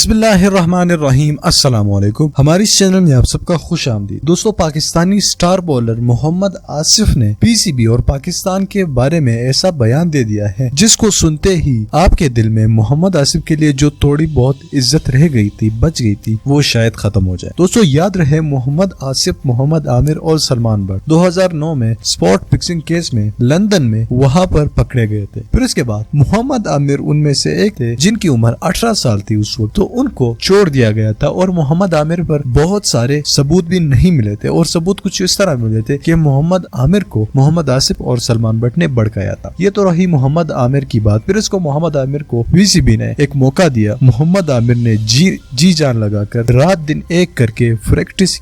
بسم اللہ الرحمن الرحیم، السلام علیکم۔ ہماری اس چینل میں آپ سب کا خوش آمدید۔ دوستو، پاکستانی سٹار بولر محمد آصف نے پی سی بی اور پاکستان کے بارے میں ایسا بیان دے دیا ہے جس کو سنتے ہی آپ کے دل میں محمد آصف کے لیے جو تھوڑی بہت عزت رہ گئی تھی، بچ گئی تھی، وہ شاید ختم ہو جائے۔ دوستو یاد رہے، محمد آصف محمد عامر اور سلمان بٹ 2009 میں سپورٹ فکسنگ کیس میں لندن میں وہاں پر پکڑے گئے تھے۔ پھر اس کے بعد محمد عامر ان میں سے ایک تھے جن کی عمر 18 سال تھی اس وقت، تو ان کو چھوڑ دیا گیا تھا اور محمد عامر پر بہت سارے ثبوت بھی نہیں ملے تھے، اور ثبوت کچھ اس طرح ملے تھے کہ محمد عامر کو محمد آصف اور سلمان بٹ نے بڑکایا تھا۔ یہ تو رہی محمد عامر کی بات۔ پھر اس کو محمد عامر کو پی سی بی نے ایک موقع دیا۔ محمد عامر نے جی جان لگا کر رات دن ایک کر کے پریکٹس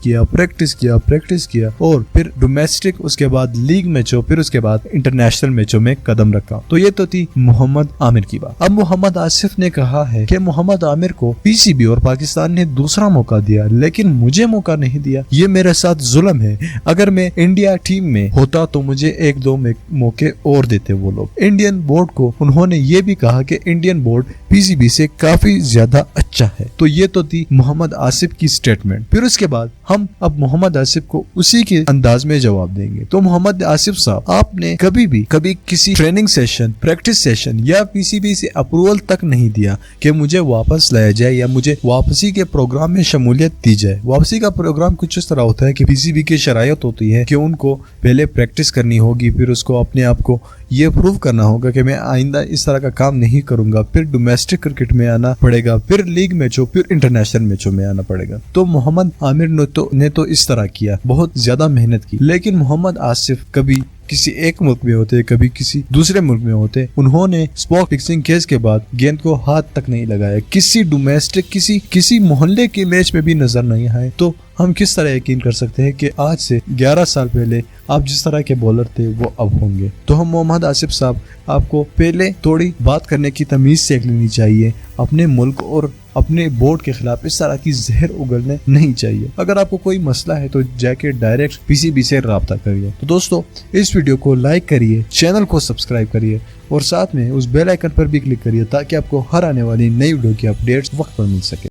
کیا اور پھر ڈومیسٹک، اس کے بعد لیگ میچوں، پھر اس کے بعد انٹرنیشنل میچوں میں قدم رکھا۔ تو یہ تو تھی محمد عامر کی بات۔ اب محمد آصف نے کہا ہے کہ محمد عامر کو پی سی بی اور پاکستان نے دوسرا موقع دیا، لیکن مجھے موقع نہیں دیا، یہ میرے ساتھ ظلم ہے۔ اگر میں انڈیا ٹیم میں ہوتا تو مجھے ایک دو موقع اور دیتے وہ لوگ۔ انڈین بورڈ کو انہوں نے یہ بھی کہا کہ انڈین بورڈ پی سی بی سے کافی زیادہ اچھا ہے۔ تو یہ تو تھی محمد آصف کی سٹیٹمنٹ۔ پھر اس کے بعد ہم اب محمد آصف کو اسی کے انداز میں جواب دیں گے۔ تو محمد آصف صاحب، آپ نے کبھی کسی ٹریننگ سیشن، پریکٹس سیشن یا پی سی بی سے اپروول تک نہیں دیا کہ مجھے واپس لایا جائے یا مجھے واپسی کے پروگرام میں شمولیت دی جائے۔ واپسی کا پروگرام کچھ اس طرح ہوتا ہے کہ پی سی بی کی شرائط ہوتی ہے کہ ان کو پہلے پریکٹس کرنی ہوگی، پھر اس کو اپنے آپ کو یہ پروو کرنا ہوگا کہ میں آئندہ اس طرح کا کام نہیں کروں گا، پھر ڈومیسٹک کرکٹ میں آنا پڑے گا، پھر لیگ میچوں، پھر انٹرنیشنل میچوں میں آنا پڑے گا۔ تو محمد عامر نے تو اس طرح کیا، بہت زیادہ محنت کی، لیکن محمد آصف کبھی کسی ایک ملک میں ہوتے، کبھی کسی دوسرے ملک میں ہوتے، انہوں نے سپورٹ فکسنگ کیس کے بعد گیند کو ہاتھ تک نہیں لگایا، کسی ڈومیسٹک کسی محلے کے میچ میں بھی نظر نہیں آئے۔ تو ہم کس طرح یقین کر سکتے ہیں کہ آج سے 11 سال پہلے آپ جس طرح کے بولر تھے وہ اب ہوں گے؟ تو ہم محمد آصف صاحب، آپ کو پہلے تھوڑی بات کرنے کی تمیز سیکھ لینی چاہیے۔ اپنے ملک اور اپنے بورڈ کے خلاف اس طرح کی زہر اگلنے نہیں چاہیے۔ اگر آپ کو کوئی مسئلہ ہے تو جا کے ڈائریکٹ پی سی بی سے رابطہ کریے۔ تو دوستو، اس ویڈیو کو لائک کریے، چینل کو سبسکرائب کریے اور ساتھ میں اس بیل آئیکن پر بھی کلک کریے تاکہ آپ کو ہر آنے والی نئی ویڈیو کی اپڈیٹس وقت پر مل سکے۔